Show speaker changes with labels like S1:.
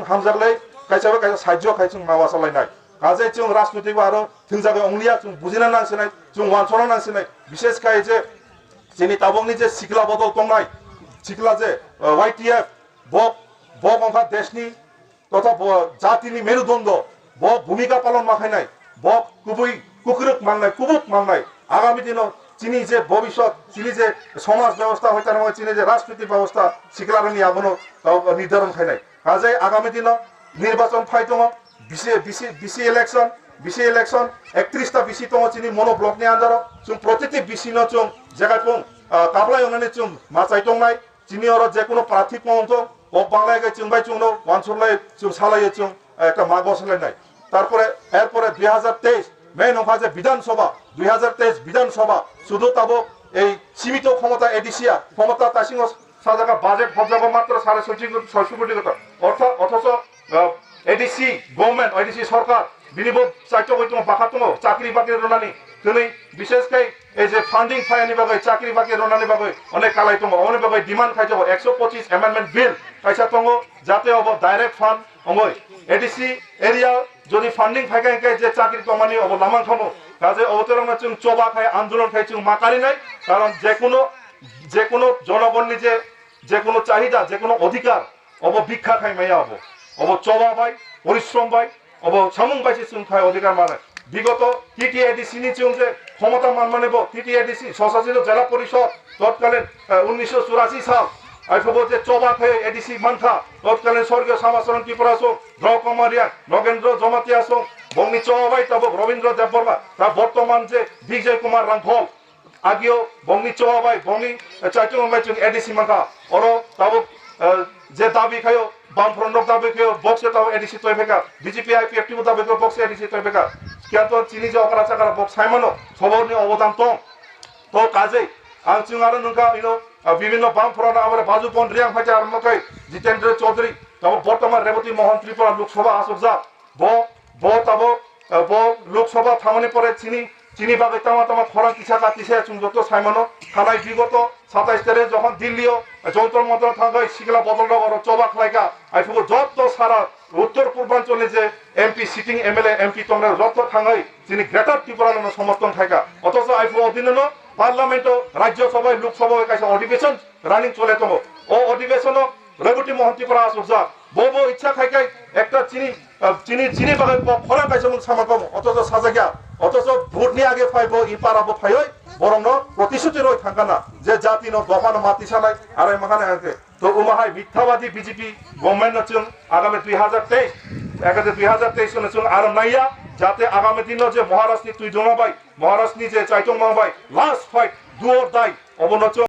S1: हामजारलाय कायसाबा कायसा साइजो खाय जों मावा सालायनाय काजे जों राजनीतिक आरो थोंजागे अंलिया जों बुजिना नांसिनाय जों वानसना नांसिनाय विशेष काय जे जोंनि ताबंनि जे सिखला बदल तंनाय सिखला जे YTF बक अंखा देशनि तथा जातिनि मेरुदण्ड बक भूमिका पालन माखायनाय बक गुबै कुकुरुक मांनाय कुबुक मांनाय आगामी दिनाव चीनी जे भविष्य चीनी जे समाज व्यवस्था होता नङा चीनी जे राजनीतिक व्यवस्था सिखलारनि आबनो निर्धारण खायनाय काजे आगामी दिनाव निर्वाचन फाइ दङ बिसि इलेक्शन 31 टा बिसि दङ चीनी मनो ब्लकनि आन्दाराव जों प्रतिति बिसिनो जों जायगाखौ काबलाय होनानै जों माचाय दंनाय चीनी अर जेकुनो प्रार्थी पौंतो ও বাংলায় চিংবাই চুংনো ওয়ানসলাই চুং সালাইয়ে চুং একটা মাগ বসালাইনাই তারপরে এরপরে 2023 মেইন অফা যে বিধানসভা 2023 বিধানসভা শুধু তাবো এই সীমিত ক্ষমতা এডিসিয়া ক্ষমতা তাসিং সাজাকা বাজেট হবজাবো মাত্র 650 কোটি টাকা অথচ এডিসি গভর্নমেন্ট এডিসি সরকার বিনিয়োগ চাইতো বইতো বাখাতমো চাকরি বাকরি রনানি দিनै বিশেষকৈ এই যে ফান্ডিং ফাইনি বাগै চাকরি বাকরি রনানি বাগৈ অনেক কালাই দङ অনেক বাগৈ ডিমান্ড খাইতো 125 অ্যামেন্ডমেন্ট বিল কাইसा दङ যাতে अब डाइरेक्ट फान्ड অমৈ এডিসি এরিয়া যদি ফান্ডিং ফাইকাইকে যে চাকরি কমানি अब লামান খামো কাজে অবতরণা চুং চবা খাই আন্দোলন খাই চুং মাকারি নাই কারণ যে কোনো জনগণনি যে কোনো চাহিদা যে কোনো অধিকার अब ভিক্ষা খাই মাইয়া अब চবা ভাই পরিশ্রম ভাই अब সামুং বাইছে চুং খাই অধিকার মানে বিগত টিটিএডিসি নি চুং যে ক্ষমতা মানমানেব টিটিএডিসি স্বশাসিত জেলা পরিষদ তৎকালীন 1984 সাল আইফবো যে চবা খাই এডিসি মানথা তৎকালীন স্বর্গীয় শ্যামাচরণ ত্রিপুরাসো দ্রৌকমারিয়া নগেন্দ্র জমাতিয়াসো বংনি চবাই তব রবীন্দ্র দেববর্মা তা বর্তমান যে বিজয় কুমার রাংফল আগিও বংনি চবাই বংনি চাইটুংবাই চুং এডিসি মানথা অর তব যে দাবি খায়ো বামফ্রন্ট দাবি খায়ো বক্সে তব এডিসি তয়ফেকা বিজেপি আইপিএফটি দাবি খায়ো বক্সে এডিসি তয়ফেকা কিয়াতো চিনি যে অকরা চাকারা বক্স সাইমানো সবরনি অবদান দं তো কাজে आं जों आरो नोंखा বিভিন্ন বামফ্রন্ট আমার বাজুপন রিয়াং ফাইটা আরম্ভকাই জিতেন্দ্র চৌধুরী তব বর্তমান রেবতী মোহন ত্রিপুরা লোকসভা আসক ব লোকসভা থামানি পরে চিনি বাগে তামা খরাং কিসাকা কিসা চুং যত সাইমানো থানায় বিগত 27 তারিখ যখন দিল্লিও যৌতর মন্ত্র থাকায় শিখলা বদল নগর চবা খাইকা আইফুগো যত সারা উত্তর পূর্বাঞ্চলে যে এমপি সিটিং এমএলএ এমপি তোমরা যত থাকাই চিনি গ্রেটার ত্রিপুরার সমর্থন থাকা অথচ আইফু অধীন পার্লামেন্ট রাজ্যসভায় লোকসভায় কাছে অধিবেশন রানিং চলে তো ও অধিবেশন রেবতী মোহন ত্রিপুরা আসক বো ইচ্ছা খাইকাই একটা চিনি বাগে খরা কাছে সামাকম অথচ সাজাগিয়া অথচ ভোট নিয়ে আগে ফাইব ইপারাবো ফাইয় বরং প্রতিশ্রুতি রই থাকানা যে জাতি দফানো মাতি সানাই আর মাখানে আগে তো উমাহাই মিথ্যাবাদী বিজেপি গভর্নমেন্ট চুং আগামী 2023 সনে চুং আর নাইয়া যাতে আগামী দিন যে মহারাষ্ট্রনি তুই জমাবাই মহারাষ্ট্রনি যে চাইটং মাবাই last fight do or die অবনচ